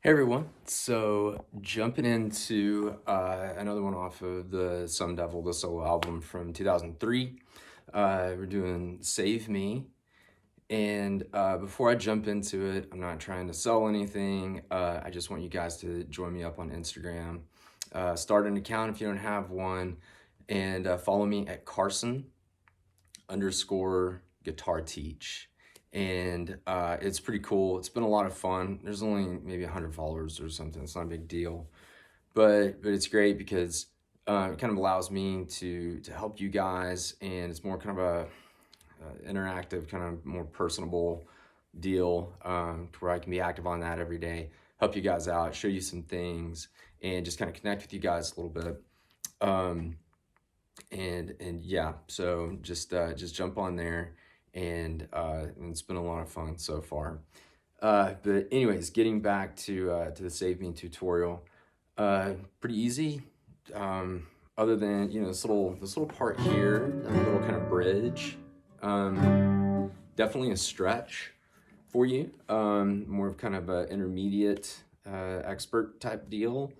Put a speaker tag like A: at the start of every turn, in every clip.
A: Hey everyone, so jumping into another one off of the Some Devil, the solo album from 2003. We're doing Save Me. And before I jump into it, I'm not trying to sell anything. I just want you guys to join me up on Instagram. Start an account if you don't have one, and follow me at Carson_Guitar Teach. And it's pretty cool. It's been a lot of fun. There's only maybe 100 followers or something. It's not a big deal, but it's great because it kind of allows me to help you guys, and it's more kind of a interactive, kind of more personable deal to where I can be active on that every day, help you guys out, show you some things, and just kind of connect with you guys a little bit. And yeah, so just jump on there, and it's been a lot of fun so far. But anyways, getting back to the Save Me tutorial, pretty easy. Other than this little part here, a little kind of bridge. Definitely a stretch for you. More of kind of an intermediate expert type deal.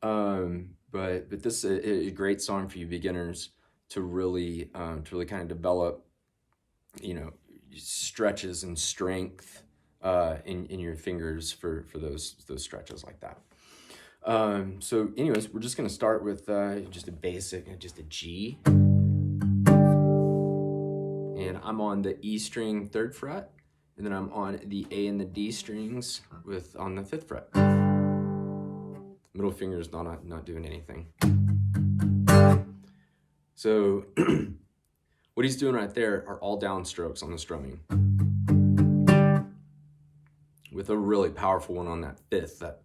A: But this is a great song for you beginners to really kind of develop, stretches and strength in your fingers for those stretches like that. So anyways, we're just gonna start with just a basic, just a G. And I'm on the E string 3rd fret, and then I'm on the A and the D strings on the 5th fret. Middle finger is not doing anything. So what he's doing right there are all downstrokes on the strumming, with a really powerful one on that 5th.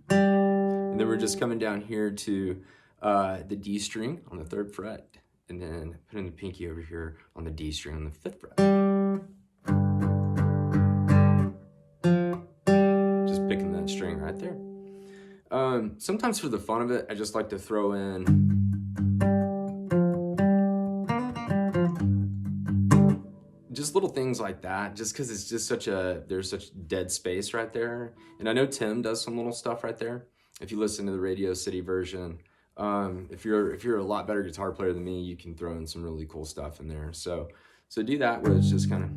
A: And then we're just coming down here to the D string on the 3rd fret, and then putting the pinky over here on the D string on the 5th fret. Just picking that string right there. Sometimes for the fun of it, I just like to throw in just little things like that, just because it's just there's such dead space right there. And I know Tim does some little stuff right there. If you listen to the Radio City version, if you're a lot better guitar player than me, you can throw in some really cool stuff in there. So do that, where it's just kind of,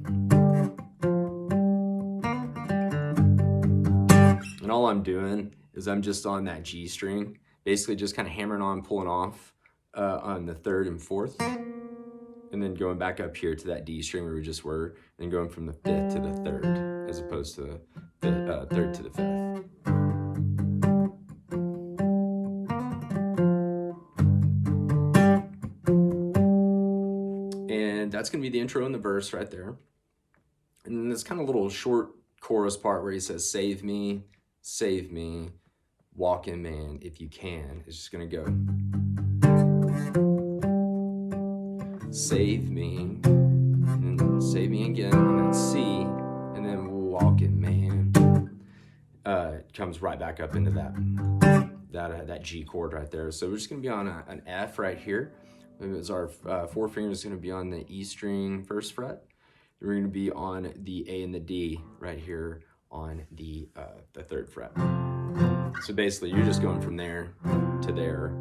A: and all I'm doing is I'm just on that G string, basically just kind of hammering on, pulling off on the 3rd and 4th, and then going back up here to that D string where we just were, and going from the 5th to the 3rd, as opposed to the 3rd to the 5th. And that's gonna be the intro and the verse right there. And then this kind of little short chorus part where he says, save me, walking man, if you can. It's just gonna go, save me, and save me again on that C, and then walking man comes right back up into that G chord right there. So we're just gonna be on an F right here. As our 4 fingers is gonna be on the E string 1st fret. We're gonna be on the A and the D right here on the 3rd fret. So basically you're just going from there to there,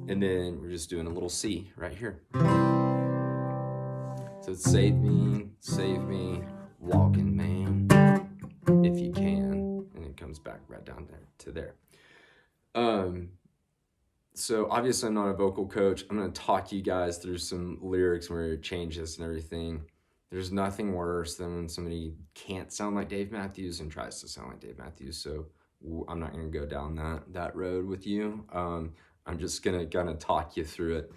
A: and then we're just doing a little C right here. So it's save me, walking man, if you can, and it comes back right down there to there. So obviously I'm not a vocal coach. I'm gonna talk you guys through some lyrics where it changes and everything. There's nothing worse than when somebody can't sound like Dave Matthews and tries to sound like Dave Matthews. So I'm not gonna go down that road with you. I'm just gonna kind of talk you through it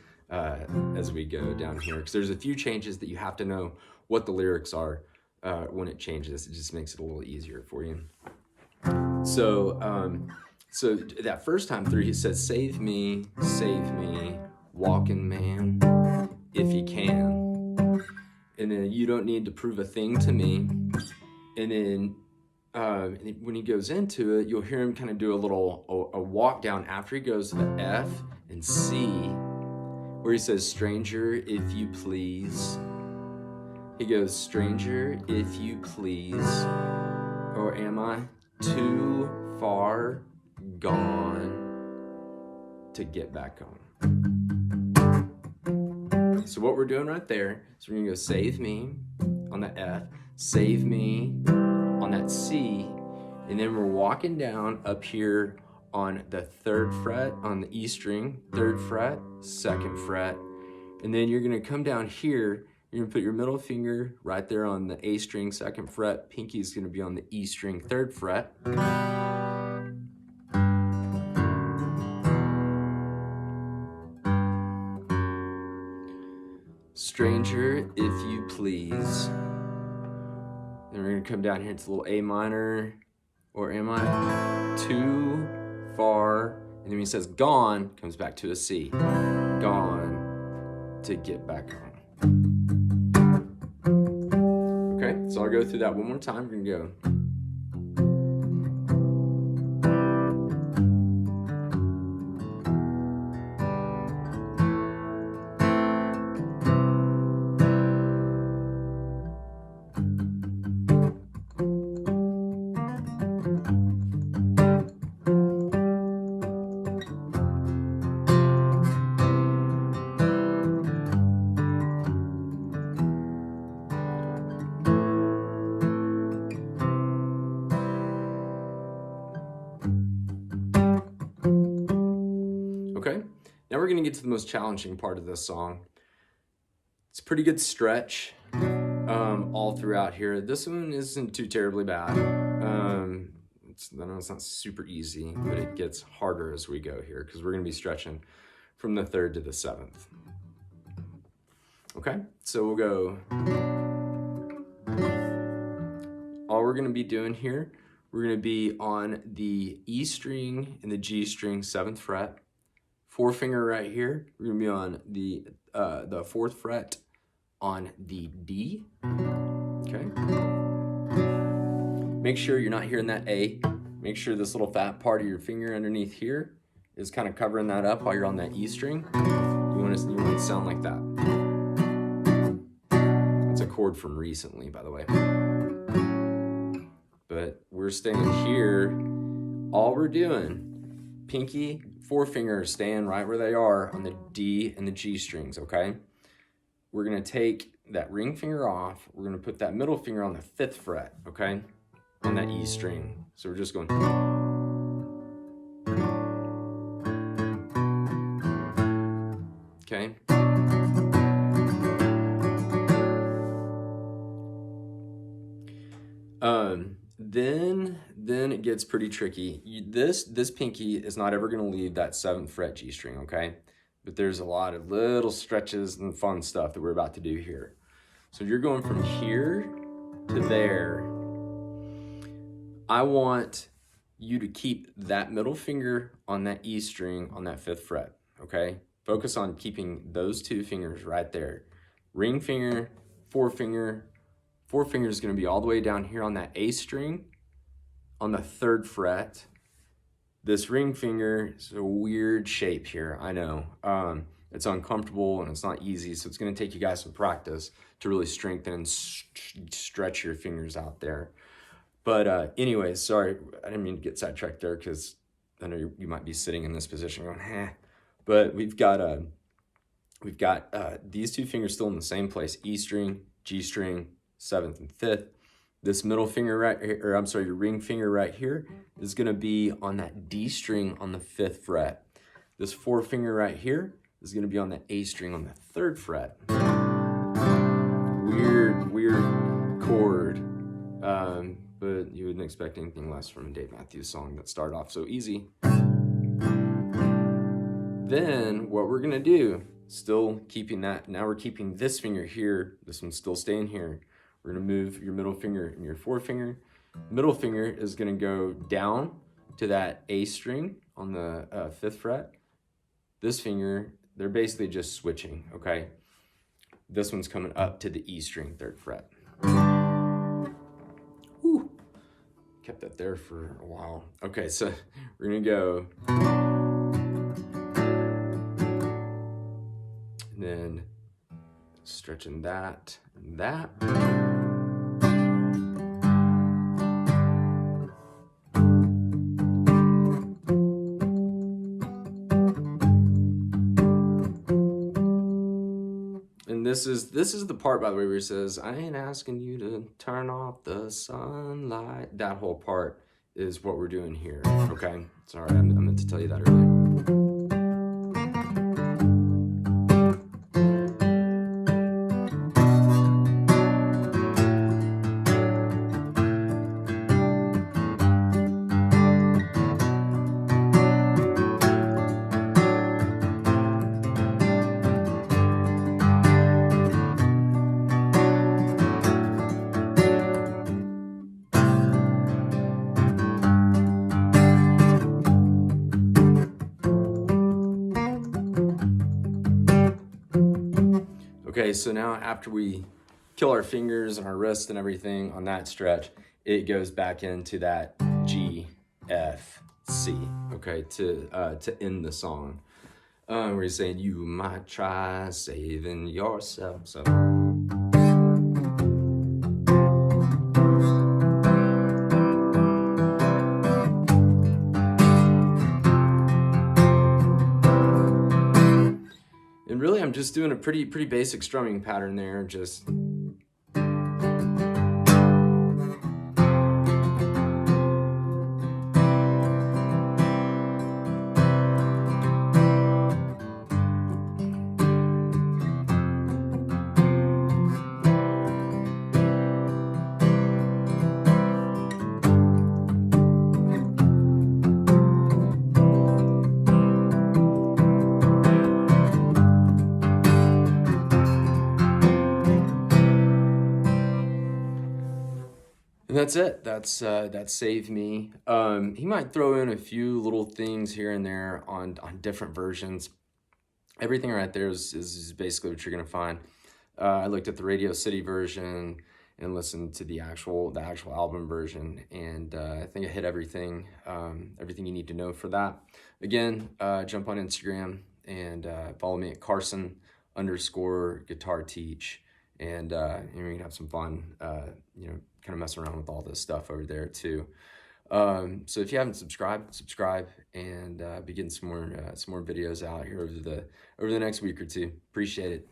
A: as we go down here, because there's a few changes that you have to know what the lyrics are when it changes. It just makes it a little easier for you. So that first time through, he says, save me, walking man, if you can. And then you don't need to prove a thing to me. And then when he goes into it, you'll hear him kind of do a walk down after he goes to the F and C, where he says, stranger, if you please. He goes, stranger, if you please. am I too far gone to get back home? So what we're doing right there is we're gonna go save me on the F, save me on that C, and then we're walking down up here on the 3rd fret on the E string, 3rd fret, 2nd fret, and then you're gonna come down here, you're gonna put your middle finger right there on the A string, 2nd fret, pinky is gonna be on the E string, 3rd fret. Stranger, if you please. Then we're gonna come down here, it's a little A minor, or am I too far? And then when he says gone, comes back to a C. Gone to get back home. Okay, so I'll go through that one more time. We're gonna go. Okay, now we're gonna get to the most challenging part of this song. It's a pretty good stretch all throughout here. This one isn't too terribly bad. I know it's not super easy, but it gets harder as we go here because we're gonna be stretching from the 3rd to the 7th. Okay, so we'll go. All we're gonna be doing here, we're gonna be on the E string and the G string, 7th fret. 4-finger right here. We're gonna be on the 4th fret on the D. Okay. Make sure you're not hearing that A. Make sure this little fat part of your finger underneath here is kind of covering that up while you're on that E string. You want to sound like that. That's a chord from recently, by the way. But we're staying here. All we're doing, pinky, 4-finger staying right where they are on the D and the G strings, okay? We're gonna take that ring finger off. We're gonna put that middle finger on the 5th fret, okay? On that E string. So we're just going. Okay? Then it gets pretty tricky. This pinky is not ever gonna leave that 7th fret G string, okay? But there's a lot of little stretches and fun stuff that we're about to do here. So you're going from here to there. I want you to keep that middle finger on that E string on that 5th fret, okay? Focus on keeping those 2 fingers right there. Ring finger, 4-finger. 4-finger is gonna be all the way down here on that A string on the 3rd fret. This ring finger is a weird shape here, I know. It's uncomfortable and it's not easy, so it's gonna take you guys some practice to really strengthen and stretch your fingers out there. But anyways, sorry, I didn't mean to get sidetracked there because I know you might be sitting in this position going, eh. But we've got these 2 fingers still in the same place, E string, G string, 7th and 5th. This middle finger right here, or I'm sorry, your ring finger right here is gonna be on that D string on the 5th fret. This 4-finger right here is gonna be on the A string on the 3rd fret. Weird chord. But you wouldn't expect anything less from a Dave Matthews song that started off so easy. Then what we're gonna do, still keeping that, now we're keeping this finger here, this one's still staying here. We're gonna move your middle finger and your 4-finger. Middle finger is gonna go down to that A string on the 5th fret. This finger, they're basically just switching, okay? This one's coming up to the E string, 3rd fret. Whew. Kept that there for a while. Okay, so we're gonna go. And then stretching that and that. this is the part, by the way, where he says, "I ain't asking you to turn off the sunlight." That whole part is what we're doing here. Okay, sorry, I meant to tell you that earlier. Okay, so now after we kill our fingers and our wrists and everything on that stretch, it goes back into that G, F, C, okay, to end the song. Where he's saying, "You might try saving yourself." So. And really, I'm just doing a pretty basic strumming pattern there, just. And that's it. That saved me. He might throw in a few little things here and there on different versions. Everything right there is basically what you're gonna find. I looked at the Radio City version and listened to the actual album version, and I think I hit everything you need to know for that. Again, jump on Instagram and follow me at Carson_guitar_teach, and we can have some fun. Kind of mess around with all this stuff over there too. So if you haven't subscribe, and be getting some more videos out here over the next week or two. Appreciate it.